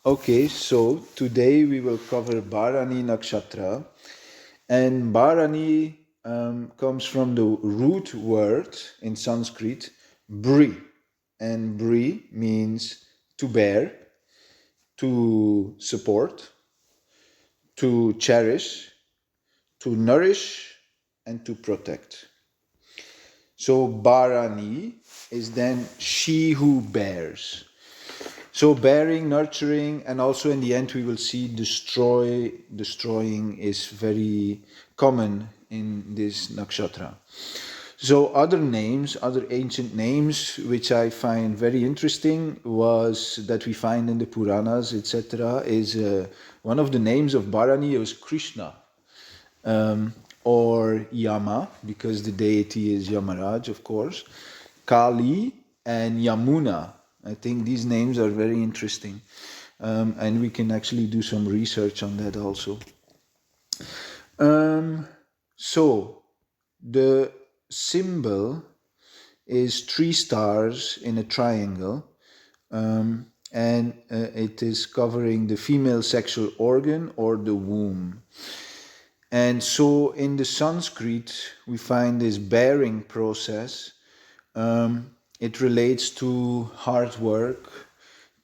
Okay, so today we will cover Bharani Nakṣatra, and Bharani comes from the root word in Sanskrit, bri, and bri means to bear, to support, to cherish, to nourish, and to protect. So Bharani is then she who bears. So bearing, nurturing, and also in the end we will see destroying is very common in this nakshatra. So other ancient names, which I find very interesting, was that we find in the Puranas, etc., is one of the names of Bharani was Krishna, or Yama, because the deity is Yamaraj, of course, Kali, and Yamuna. I think these names are very interesting, and we can actually do some research on that also. So the symbol is 3 stars in a triangle, and it is covering the female sexual organ or the womb. And so in the Sanskrit we find this bearing process. It relates to hard work,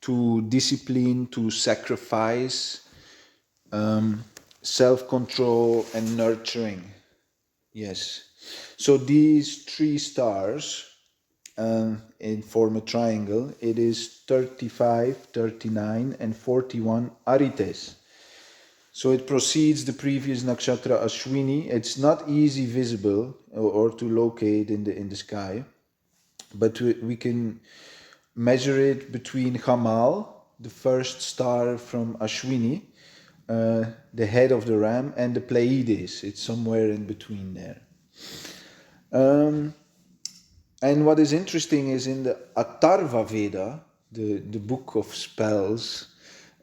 to discipline, to sacrifice, self-control, and nurturing. Yes. So these 3 stars form a triangle. It is 35, 39, and 41 arites. So it precedes the previous nakshatra Aśvinī. It's not easy visible or to locate in the sky, but we can measure it between Hamal, the first star from Aśvinī, the head of the ram, and the Pleiades. It's somewhere in between there. And what is interesting is in the Atharva Veda, the book of spells,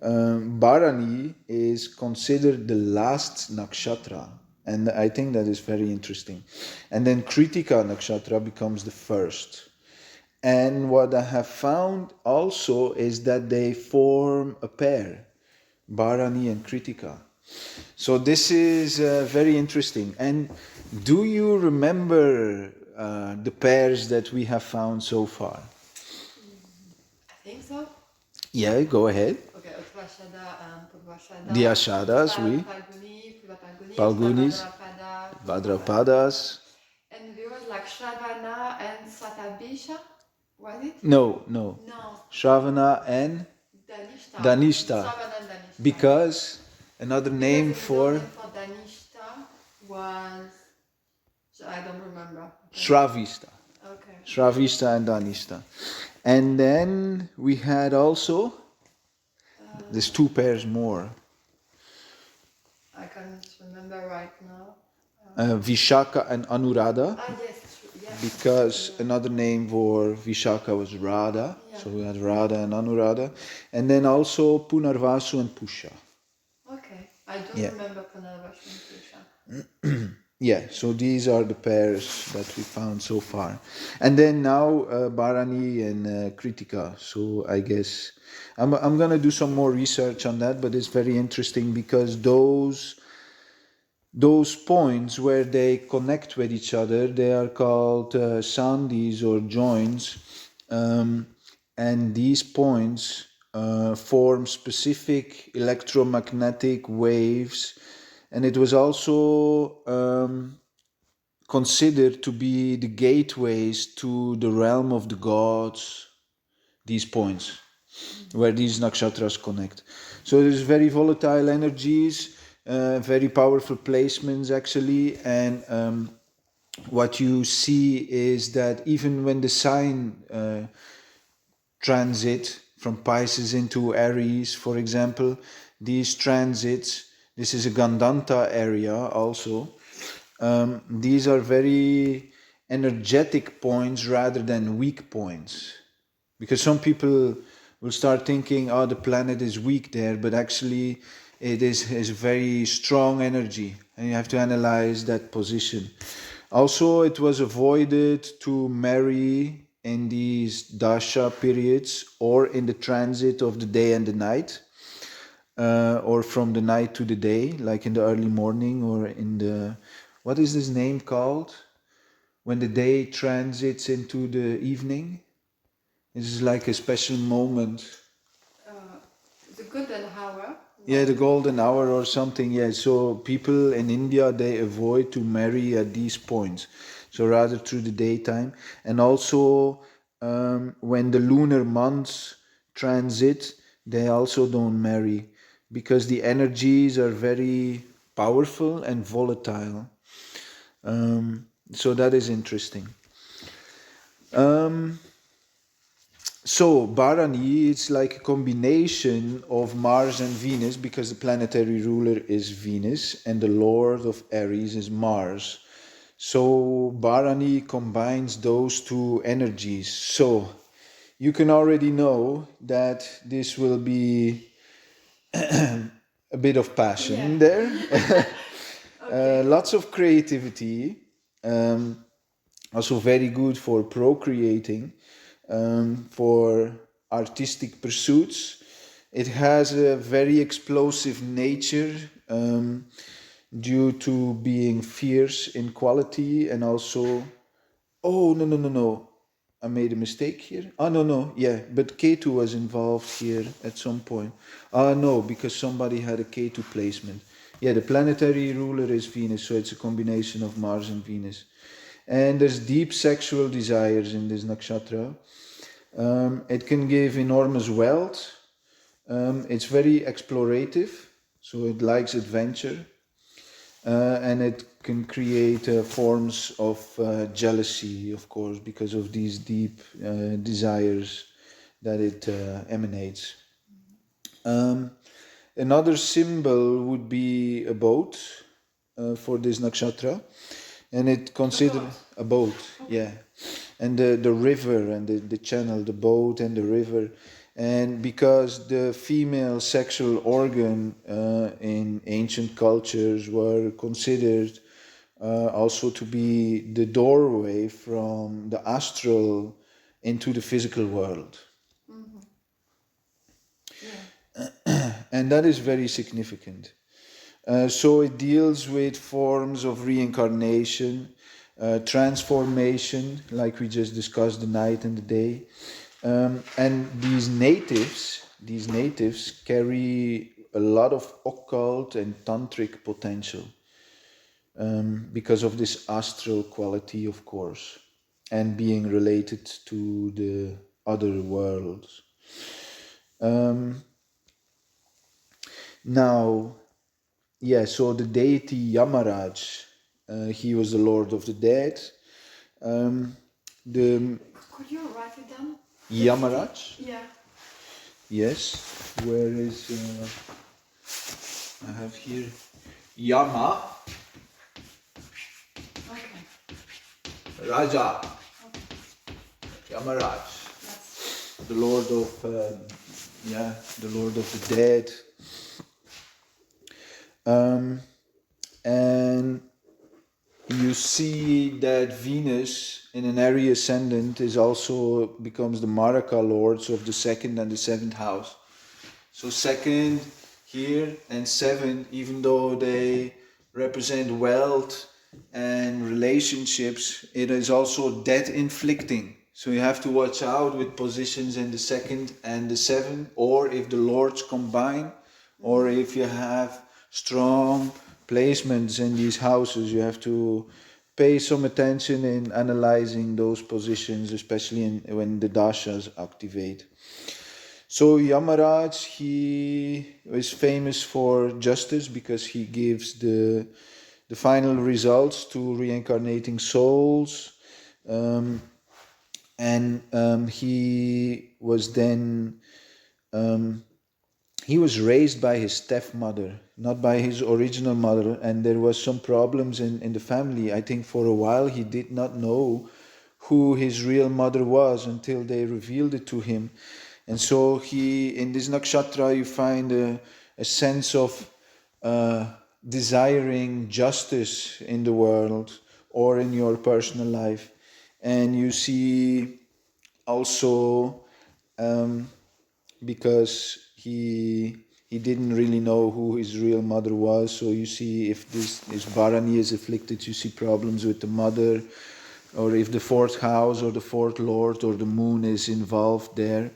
Bharani is considered the last nakshatra, and I think that is very interesting. And then Kritika Nakshatra becomes the first. And what I have found also is that they form a pair, Bharani and Kritika. So this is very interesting. And do you remember the pairs that we have found so far? I think so. Yeah, go ahead. Okay, Uttarashada and Purvashada. The Ashadas, oui. Palgunis, Bhadrapadas. And there was like Shravana and Satabisha, was it? No. No. Shravana and Danishta. Danishta. Shravana and Danishta. Because another name for Danishta was, I don't remember. Shravista. Okay. Shravista and Danishta. And then we had also, there's 2 pairs more. I can't remember right now. Vishaka and Anuradha. Yes, true. Yeah. Because another name for Vishaka was Radha. Yeah. So we had Radha and Anuradha. And then also Punarvasu and Pusha. Okay. I don't remember Punarvasu and Pusha. Yeah, so these are the pairs that we found so far. And then now Bharani and Kritika. So I guess I'm going to do some more research on that, but it's very interesting because those points where they connect with each other, they are called sandhis or joints. And these points form specific electromagnetic waves. And it was also considered to be the gateways to the realm of the gods, these points, where these nakshatras connect. So there's very volatile energies, very powerful placements actually, and what you see is that even when the sign transit from Pisces into Aries, for example, these transits, this is a Gandanta area also. These are very energetic points rather than weak points. Because some people will start thinking, the planet is weak there, but actually it is very strong energy. And you have to analyze that position. Also, it was avoided to marry in these dasha periods or in the transit of the day and the night. or from the night to the day, like in the early morning or in the, what is this name called? When the day transits into the evening. This is like a special moment. The golden hour. Yeah, the golden hour or something. Yeah, so people in India, they avoid to marry at these points. So rather through the daytime. And also when the lunar months transit, they also don't marry because the energies are very powerful and volatile. So that is interesting. So Bharani, it's like a combination of Mars and Venus because the planetary ruler is Venus and the lord of Aries is Mars. So Bharani combines those two energies. So you can already know that this will be a bit of passion there. Okay. Lots of creativity. Also very good for procreating, for artistic pursuits. It has a very explosive nature due to being fierce in quality and also. Oh, no, no, no, no. I made a mistake here. Oh, no, no. Yeah, but Ketu was involved here at some point. No, because somebody had a Ketu placement. Yeah, the planetary ruler is Venus, so it's a combination of Mars and Venus. And there's deep sexual desires in this nakshatra. It can give enormous wealth. It's very explorative, so it likes adventure. And it can create forms of jealousy, of course, because of these deep desires that it emanates. Another symbol would be a boat for this nakshatra, and it considered a boat, yeah, and the river and the channel, the boat and the river. And because the female sexual organ in ancient cultures were considered also to be the doorway from the astral into the physical world. And that is very significant. So it deals with forms of reincarnation, transformation, like we just discussed, the night and the day. And these natives carry a lot of occult and tantric potential because of this astral quality, of course, and being related to the other worlds. Now, yeah, so the deity Yamaraj, he was the lord of the dead. The Could you write it down? Yamaraj, Yeah. yes, where is, I have here Yama, Okay. Raja, Okay. Yamaraj, That's the lord of, the lord of the dead. And you see that Venus in an Aries ascendant is also becomes the Maraka lords of the second and the seventh house. So second here and seven, even though they represent wealth and relationships, it is also death inflicting. So you have to watch out with positions in the second and the seven, or if the lords combine, or if you have strong placements in these houses, you have to pay some attention in analyzing those positions, especially when the dashas activate. So Yamaraj, he is famous for justice because he gives the final results to reincarnating souls, and he was then he was raised by his stepmother, not by his original mother, and there was some problems in the family. I think for a while he did not know who his real mother was until they revealed it to him. And so he, in this nakshatra, you find a sense of desiring justice in the world or in your personal life. And you see also because he he didn't really know who his real mother was. So you see, if this Bharani is afflicted, you see problems with the mother, or if the fourth house or the fourth lord or the moon is involved there,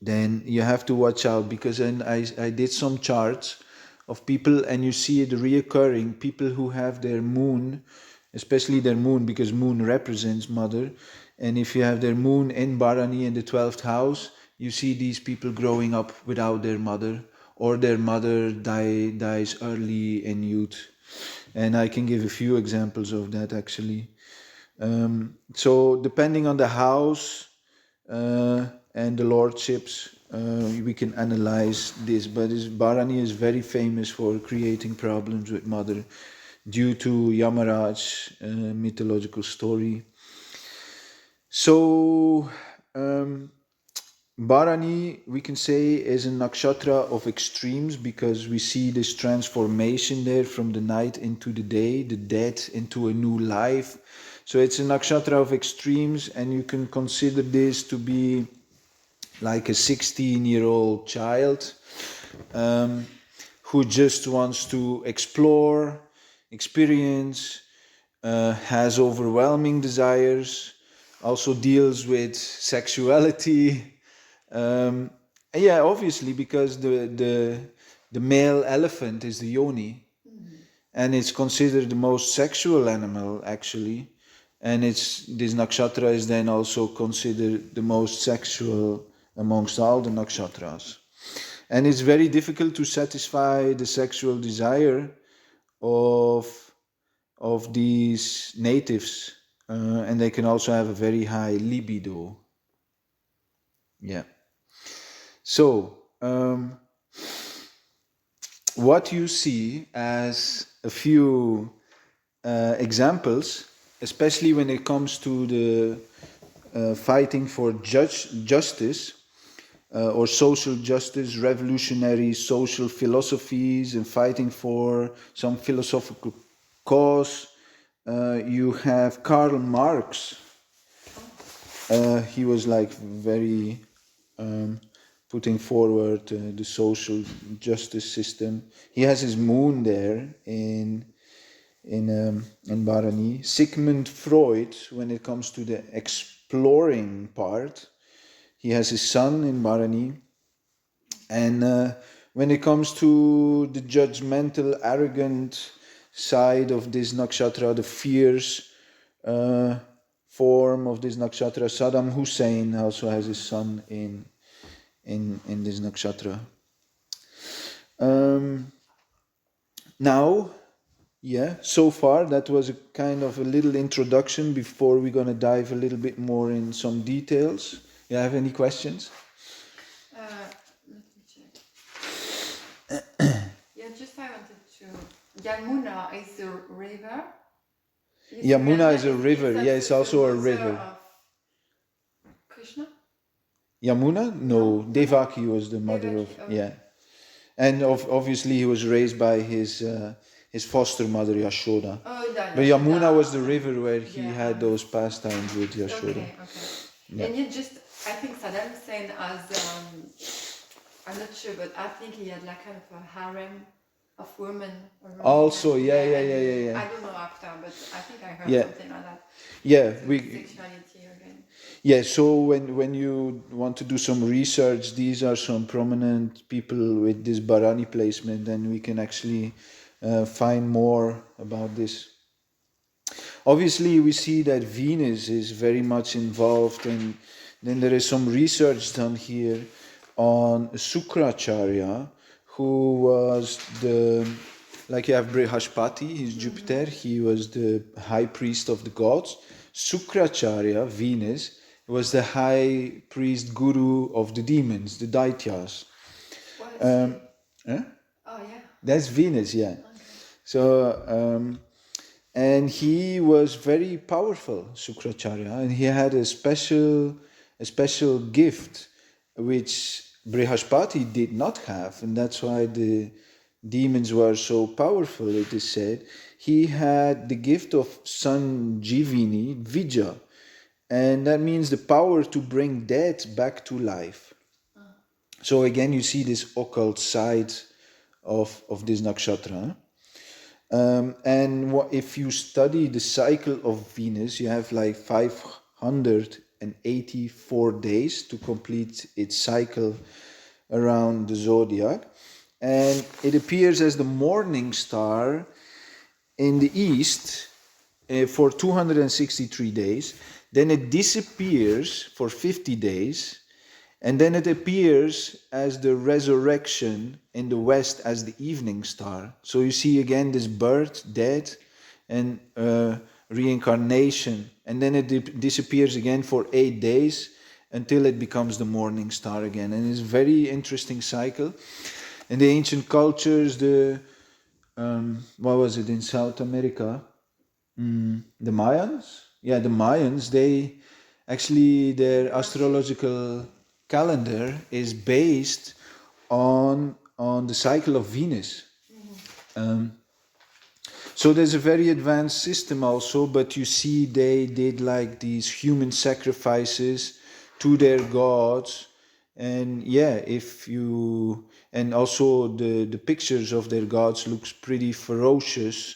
then you have to watch out, because then I did some charts of people, and you see it reoccurring, people who have their moon, especially their moon, because moon represents mother, and if you have their moon in Bharani in the 12th house, you see these people growing up without their mother, or their mother dies early in youth. And I can give a few examples of that actually. So depending on the house and the lordships, we can analyze this. But Bharani is very famous for creating problems with mother due to Yamaraj mythological story. So Bharani, we can say, is a nakshatra of extremes, because we see this transformation there from the night into the day, the dead into a new life. So it's a nakshatra of extremes, and you can consider this to be like a 16-year-old child who just wants to explore, experience, has overwhelming desires, also deals with sexuality. Yeah, obviously, because the male elephant is the yoni, and it's considered the most sexual animal actually, and this nakshatra is then also considered the most sexual amongst all the nakshatras, and it's very difficult to satisfy the sexual desire of these natives, and they can also have a very high libido. Yeah. So, what you see as a few examples, especially when it comes to the fighting for justice or social justice, revolutionary social philosophies, and fighting for some philosophical cause, you have Karl Marx. He was like very putting forward the social justice system. He has his moon there in Bharani. Sigmund Freud, when it comes to the exploring part, he has his sun in Bharani. And when it comes to the judgmental, arrogant side of this nakshatra, the fierce form of this nakshatra, Saddam Hussein also has his sun in this nakshatra. Now, yeah, so far that was a kind of a little introduction before we're going to dive a little bit more in some details. You have any questions? Let me check. Yeah, just I wanted to. Yamuna is a river. Yamuna is a river. Yeah, it's also a river. Of Krishna? Yamuna? No, Devaki was the mother of. Yeah, and obviously he was raised by his foster mother Yashoda. But Yamuna was the river where he had those pastimes with Yashoda. Okay. Yeah. And you just, I think Saddam Hussein has, I'm not sure, but I think he had like kind of a harem of women. Also, yeah. I don't know after, but I think I heard something like that. Yeah, sexuality again. Yeah, so when you want to do some research, these are some prominent people with this Bharani placement, and we can actually find more about this. Obviously, we see that Venus is very much involved, and then there is some research done here on Sukracharya, who was like you have Brihaspati, he's Jupiter, he was the high priest of the gods. Sukracharya, Venus, was the high priest guru of the demons, the Daityas. Huh? Oh yeah. That's Venus, yeah. Okay. So, and he was very powerful, Sukracharya, and he had a special gift which Brihaspati did not have, and that's why the demons were so powerful, it is said. He had the gift of Sanjivini, Vijja, and that means the power to bring dead back to life. So again, you see this occult side of this nakshatra. And if you study the cycle of Venus, you have like 584 days to complete its cycle around the zodiac. And it appears as the morning star in the east for 263 days. Then it disappears for 50 days. And then it appears as the resurrection in the west as the evening star. So you see again this birth, death, and reincarnation. And then it disappears again for 8 days until it becomes the morning star again. And it's a very interesting cycle. In the ancient cultures, what was it in South America? The Mayans? Yeah, the Mayans, they actually, their astrological calendar is based on the cycle of Venus. So there's a very advanced system also, but you see they did like these human sacrifices to their gods. And yeah, and also the pictures of their gods looks pretty ferocious,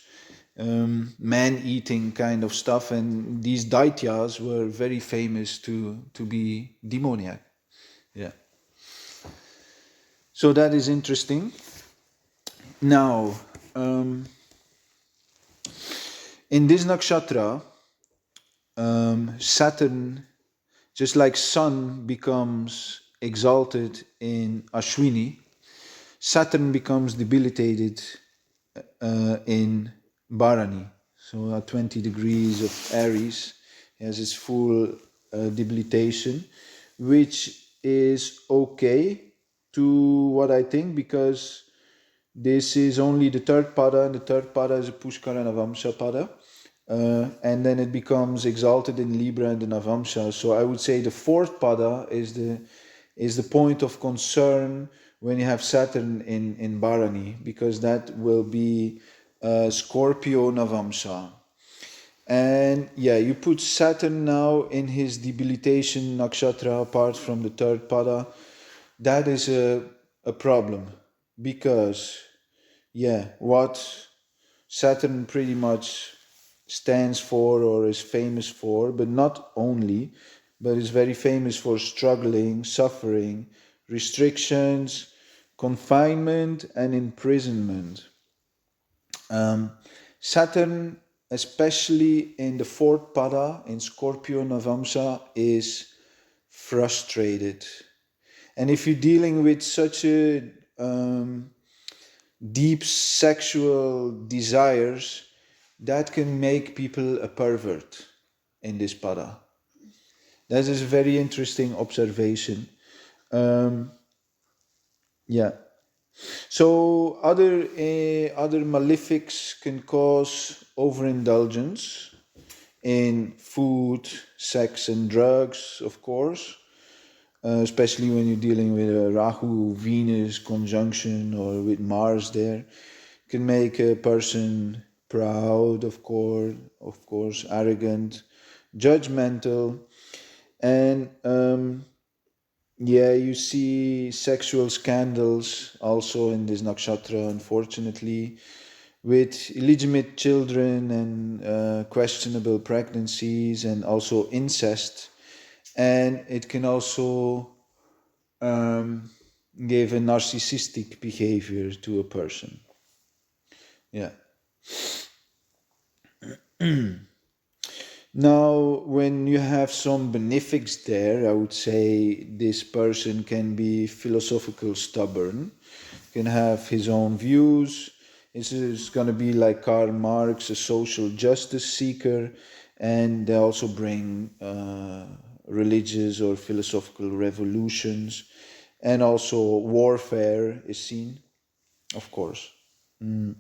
man-eating kind of stuff. And these daityas were very famous to be demoniac. Yeah. So that is interesting. Now, in this nakshatra, Saturn, just like Sun becomes exalted in Aśvinī, Saturn becomes debilitated in Bharani. So at 20 degrees of Aries, he has his full debilitation, which is okay to what I think, because this is only the third pada, and the third pada is a Pushkara Navamsha pada. And then it becomes exalted in Libra and the Navamsha. So I would say the fourth pada is the point of concern when you have Saturn in Bharani, because that will be Scorpio Navamsha. And yeah, you put Saturn now in his debilitation nakshatra apart from the third pada. That is a problem, because yeah, what Saturn pretty much stands for or is famous for, but not only, but is very famous for struggling, suffering, restrictions, confinement, and imprisonment. Saturn, especially in the fourth pada, in Scorpio Navamsha, is frustrated. And if you're dealing with such a deep sexual desires, that can make people a pervert in this pada. That is a very interesting observation. Yeah. So other malefics can cause overindulgence in food, sex, and drugs, of course. Especially when you're dealing with a Rahu-Venus conjunction or with Mars there. Can make a person proud, of course, arrogant, judgmental, and yeah, you see sexual scandals also in this nakshatra, unfortunately, with illegitimate children and questionable pregnancies, and also incest. And it can also give a narcissistic behavior to a person. Yeah. Now, when you have some benefics there, I would say this person can be philosophical stubborn, can have his own views. This is going to be like Karl Marx, a social justice seeker, and they also bring religious or philosophical revolutions, and also warfare is seen, of course. On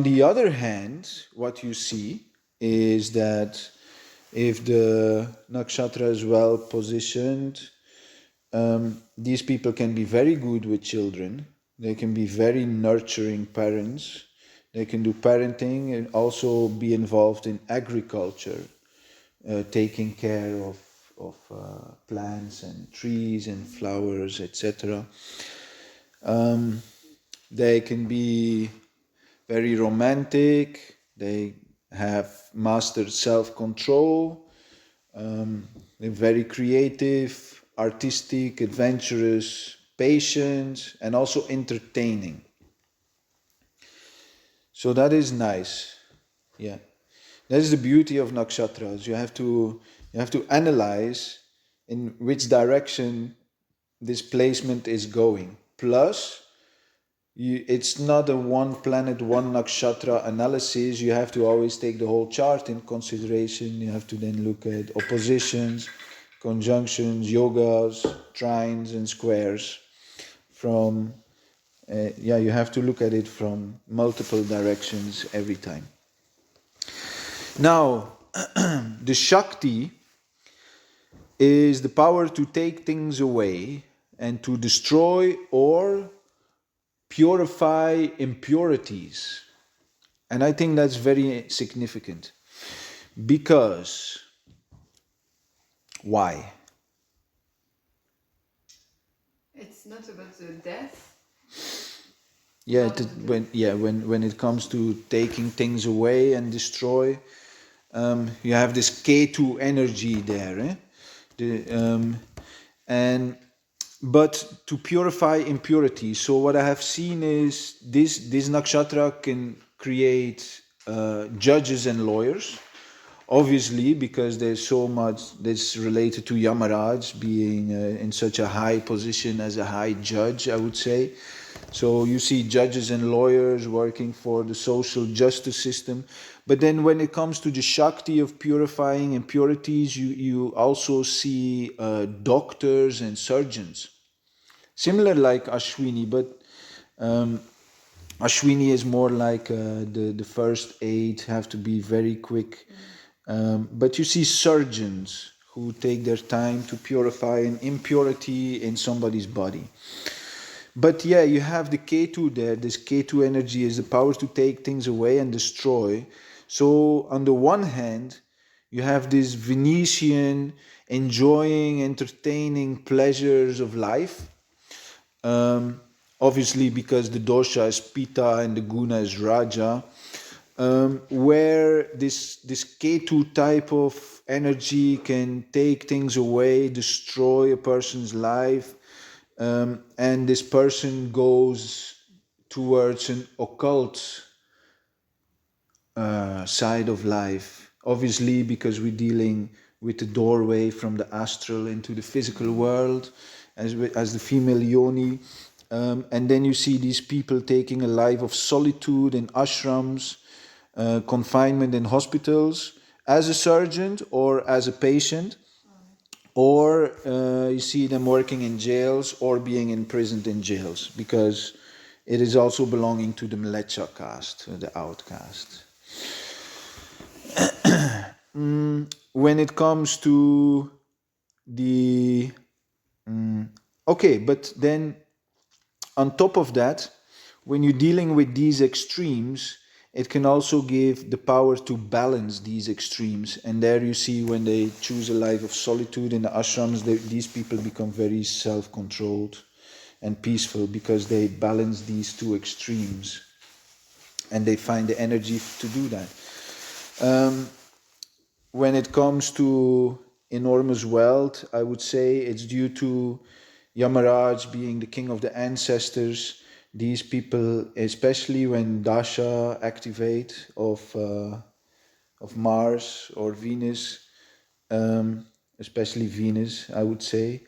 the other hand, what you see is that if the nakshatra is well positioned, these people can be very good with children. They can be very nurturing parents. They can do parenting and also be involved in agriculture, taking care of plants and trees and flowers, etc. They can be very romantic. They have mastered self-control. They're very creative, artistic, adventurous, patient, and also entertaining. So that is nice. Yeah. That is the beauty of nakshatras. You have to analyze in which direction this placement is going. Plus, it's not a one planet, one nakshatra analysis. You have to always take the whole chart in consideration. You have to then look at oppositions, conjunctions, yogas, trines, and squares. You have to look at it from multiple directions every time. Now, the Shakti is the power to take things away and to destroy or purify impurities. And I think that's very significant. Because, why? It's not about the death. When it comes to taking things away and destroy, you have this Ketu energy there, but to purify impurity. So what I have seen is this nakshatra can create judges and lawyers, obviously, because there's so much that's related to Yamaraj being in such a high position as a high judge, I would say. So you see judges and lawyers working for the social justice system. But then when it comes to the Shakti of purifying impurities, you also see doctors and surgeons. Similar like Aśvinī, but Aśvinī is more like the first aid, have to be very quick. But you see surgeons who take their time to purify an impurity in somebody's body. But yeah, you have the Ketu there. This Ketu energy is the power to take things away and destroy. So on the one hand, you have this Venetian enjoying, entertaining pleasures of life. Obviously because the dosha is Pitta and the guna is Raja. Where this Ketu type of energy can take things away, destroy a person's life. And this person goes towards an occult side of life. Obviously, because we're dealing with the doorway from the astral into the physical world, as the female yoni. And then you see these people taking a life of solitude in ashrams, confinement in hospitals, as a surgeon or as a patient. Or you see them working in jails or being imprisoned in jails, because it is also belonging to the mṛtyu caste, the outcast. When it comes to the... okay, but then on top of that, when you're dealing with these extremes, it can also give the power to balance these extremes. And there you see when they choose a life of solitude in the ashrams, these people become very self-controlled and peaceful because they balance these two extremes. And they find the energy to do that. When it comes to enormous wealth, I would say it's due to Yamaraj being the king of the ancestors. These people, especially when Dasha activate of Mars or Venus, especially Venus, I would say.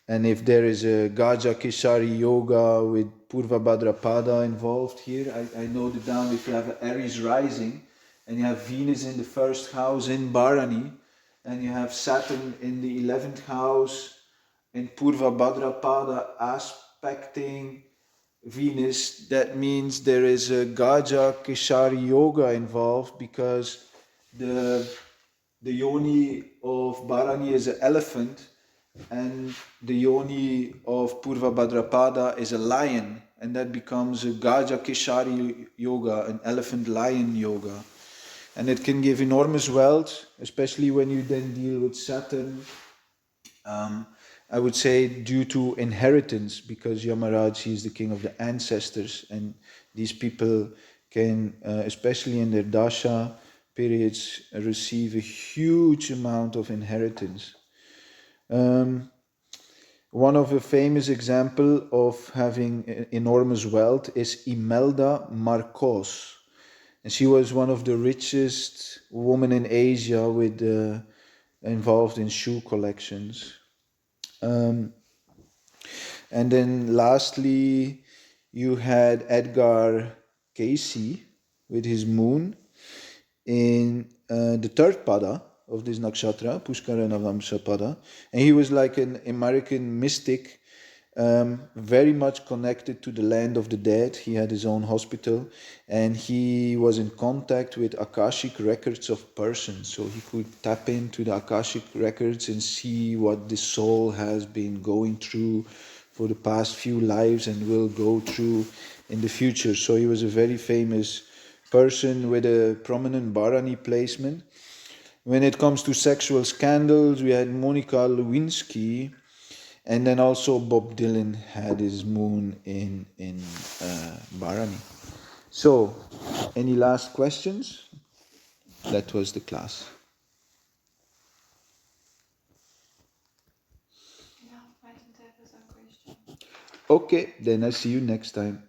And if there is a Gaja Keshari Yoga with Purva Bhadrapada involved here, I note it down. If you have an Aries rising and you have Venus in the first house in Bharani, and you have Saturn in the 11th house in Purva Bhadrapada aspecting Venus, that means there is a Gaja Keshari Yoga involved, because the yoni of Bharani is an elephant and the yoni of Purva Bhadrapada is a lion, and that becomes a Gaja Keshari Yoga, an elephant lion yoga. And it can give enormous wealth, especially when you then deal with Saturn I would say due to inheritance, because Yama Rāśi is the king of the ancestors, and these people can, especially in their dasha periods, receive a huge amount of inheritance. One of the famous example of having enormous wealth is Imelda Marcos. And she was one of the richest women in Asia with involved in shoe collections. And then lastly, you had Edgar Cayce with his moon in the third pada of this nakshatra, Pushkara Navamsha pada. And he was like an American mystic, very much connected to the land of the dead. He had his own hospital, and he was in contact with Akashic records of persons. So he could tap into the Akashic records and see what the soul has been going through for the past few lives and will go through in the future. So he was a very famous person with a prominent Bharani placement. When it comes to sexual scandals, we had Monica Lewinsky, and then also Bob Dylan had his moon in Bharani. So, any last questions? That was the class. No, I don't have some question. Okay, then I see you next time.